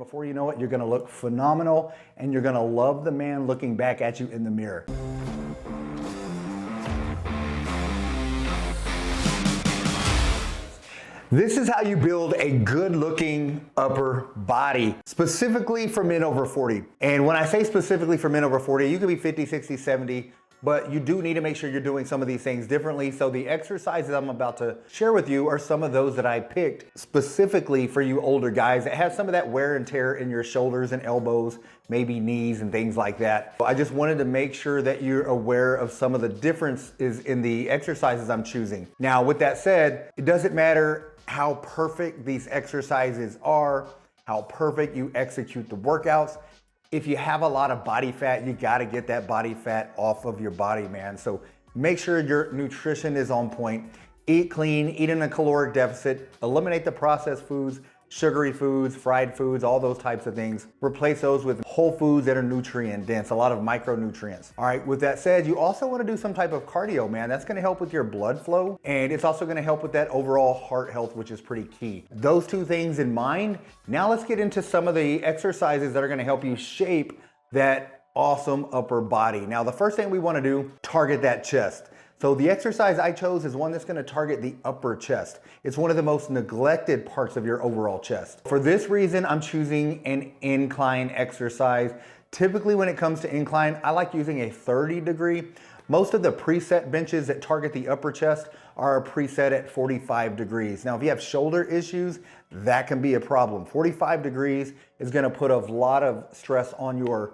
before you know it, you're gonna look phenomenal and you're gonna love the man looking back at you in the mirror. This is how you build a good looking upper body, specifically for men over 40. And when I say specifically for men over 40, you could be 50, 60, 70, but you do need to make sure you're doing some of these things differently. So the exercises I'm about to share with you are some of those that I picked specifically for you older guys that have some of that wear and tear in your shoulders and elbows, maybe knees and things like that. I just wanted to make sure that you're aware of some of the differences in the exercises I'm choosing. Now, with that said, it doesn't matter how perfect these exercises are, how perfect you execute the workouts. If you have a lot of body fat, you gotta get that body fat off of your body, man. So make sure your nutrition is on point. Eat clean, eat in a caloric deficit, eliminate the processed foods, sugary foods, fried foods, all those types of things. Replace those with whole foods that are nutrient dense, a lot of micronutrients. All right, with that said, you also wanna do some type of cardio, man. That's gonna help with your blood flow, and it's also gonna help with that overall heart health, which is pretty key. Those two things in mind, now let's get into some of the exercises that are gonna help you shape that awesome upper body. Now, the first thing we wanna do, target that chest. So the exercise I chose is one that's gonna target the upper chest. It's one of the most neglected parts of your overall chest. For this reason, I'm choosing an incline exercise. Typically when it comes to incline, I like using a 30-degree. Most of the preset benches that target the upper chest are preset at 45 degrees. Now, if you have shoulder issues, that can be a problem. 45 degrees is gonna put a lot of stress on your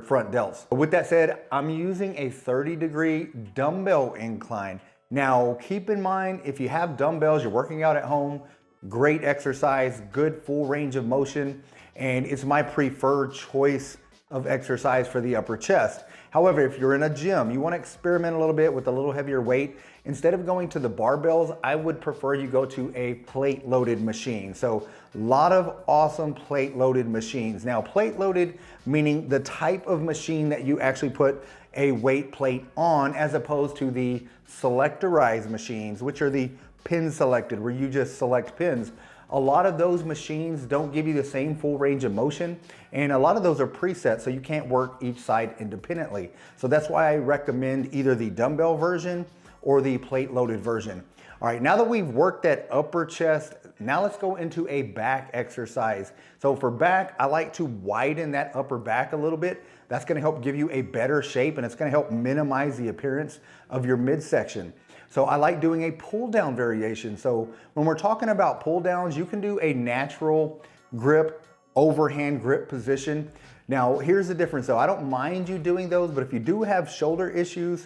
front delts. With that said, I'm using a 30-degree dumbbell incline. Now, keep in mind, if you have dumbbells, you're working out at home, great exercise, good full range of motion, and it's my preferred choice of exercise for the upper chest. However, if you're in a gym, you wanna experiment a little bit with a little heavier weight, instead of going to the barbells, I would prefer you go to a plate-loaded machine. So a lot of awesome plate-loaded machines. Now, plate-loaded meaning the type of machine that you actually put a weight plate on, as opposed to the selectorized machines, which are the pin selected, where you just select pins. A lot of those machines don't give you the same full range of motion, and a lot of those are preset, so you can't work each side independently. So that's why I recommend either the dumbbell version or the plate-loaded version. All right, now that we've worked that upper chest, now let's go into a back exercise. So for back, I like to widen that upper back a little bit. That's gonna help give you a better shape, and it's gonna help minimize the appearance of your midsection. So I like doing a pull down variation. So when we're talking about pull downs, you can do a natural grip, overhand grip position. Now, here's the difference though. I don't mind you doing those, but if you do have shoulder issues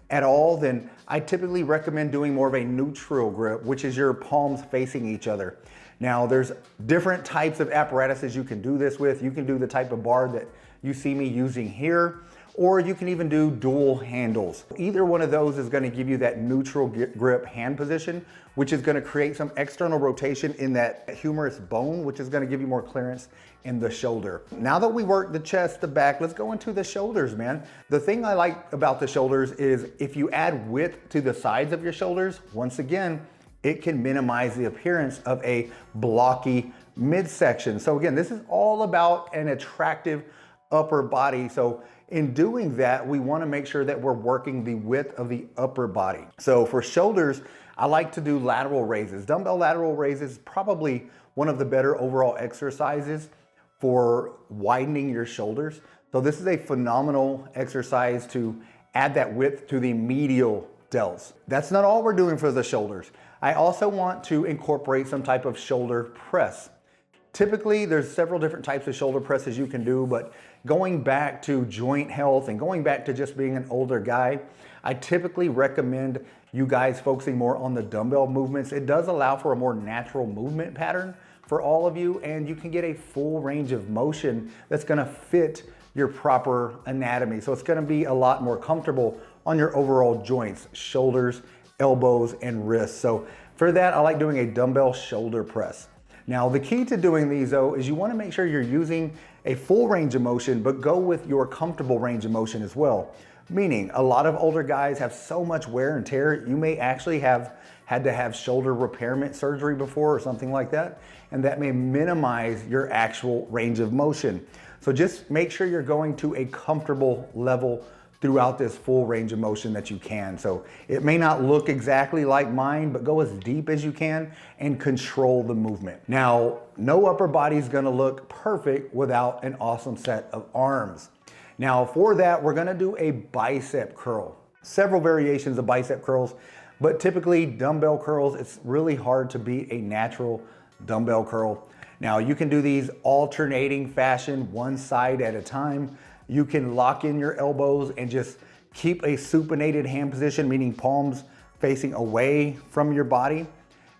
at all, then I typically recommend doing more of a neutral grip, which is your palms facing each other. Now, there's different types of apparatuses you can do this with. You can do the type of bar that you see me using here, or you can even do dual handles. Either one of those is gonna give you that neutral grip hand position, which is gonna create some external rotation in that humerus bone, which is gonna give you more clearance in the shoulder. Now that we work the chest, the back, let's go into the shoulders, man. The thing I like about the shoulders is if you add width to the sides of your shoulders, once again, it can minimize the appearance of a blocky midsection. So again, this is all about an attractive upper body. So in doing that, we wanna make sure that we're working the width of the upper body. So for shoulders, I like to do lateral raises. Dumbbell lateral raises is probably one of the better overall exercises for widening your shoulders. So this is a phenomenal exercise to add that width to the medial delts. That's not all we're doing for the shoulders. I also want to incorporate some type of shoulder press. Typically, there's several different types of shoulder presses you can do, but going back to joint health and going back to just being an older guy, I typically recommend you guys focusing more on the dumbbell movements. It does allow for a more natural movement pattern for all of you, and you can get a full range of motion that's gonna fit your proper anatomy. So it's gonna be a lot more comfortable on your overall joints, shoulders, elbows, and wrists. So for that, I like doing a dumbbell shoulder press. Now, the key to doing these though is you wanna make sure you're using a full range of motion, but go with your comfortable range of motion as well. Meaning, a lot of older guys have so much wear and tear, you may actually have had to have shoulder repairment surgery before or something like that, and that may minimize your actual range of motion. So just make sure you're going to a comfortable level throughout this full range of motion that you can. So it may not look exactly like mine, but go as deep as you can and control the movement. Now, no upper body is gonna look perfect without an awesome set of arms. Now for that, we're gonna do a bicep curl. Several variations of bicep curls, but typically dumbbell curls, it's really hard to beat a natural dumbbell curl. Now you can do these alternating fashion, one side at a time. You can lock in your elbows and just keep a supinated hand position, meaning palms facing away from your body.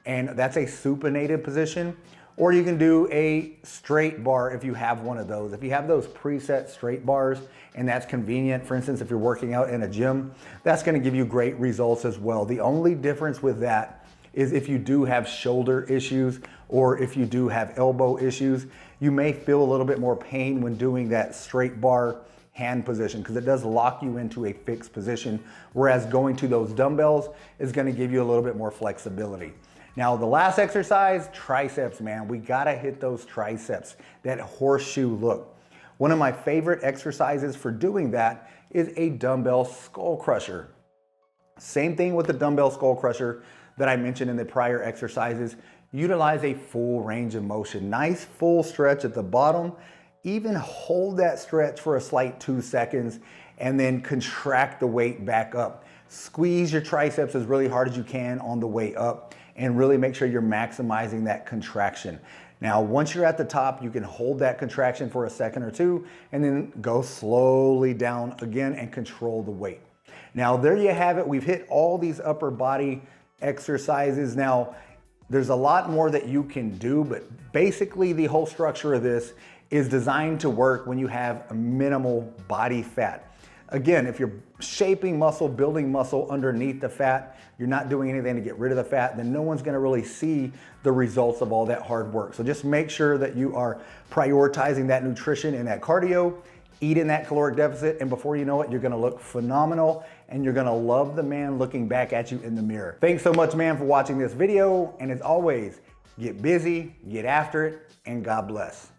And that's a supinated position. Or you can do a straight bar if you have one of those. If you have those preset straight bars and that's convenient, for instance, if you're working out in a gym, that's gonna give you great results as well. The only difference with that is if you do have shoulder issues or if you do have elbow issues, you may feel a little bit more pain when doing that straight bar hand position because it does lock you into a fixed position, whereas going to those dumbbells is gonna give you a little bit more flexibility. Now the last exercise, triceps, man. We gotta hit those triceps, that horseshoe look. One of my favorite exercises for doing that is a dumbbell skull crusher. Same thing with the dumbbell skull crusher that I mentioned in the prior exercises. Utilize a full range of motion. Nice full stretch at the bottom. Even hold that stretch for a slight 2 seconds and then contract the weight back up. Squeeze your triceps as really hard as you can on the way up and really make sure you're maximizing that contraction. Now, once you're at the top, you can hold that contraction for a second or two and then go slowly down again and control the weight. Now, there you have it. We've hit all these upper body exercises. Now, there's a lot more that you can do, but basically the whole structure of this is designed to work when you have a minimal body fat. Again, if you're shaping muscle, building muscle underneath the fat, you're not doing anything to get rid of the fat, then no one's gonna really see the results of all that hard work. So just make sure that you are prioritizing that nutrition and that cardio, eat in that caloric deficit, and before you know it, you're gonna look phenomenal and you're gonna love the man looking back at you in the mirror. Thanks so much, man, for watching this video. And as always, get busy, get after it, and God bless.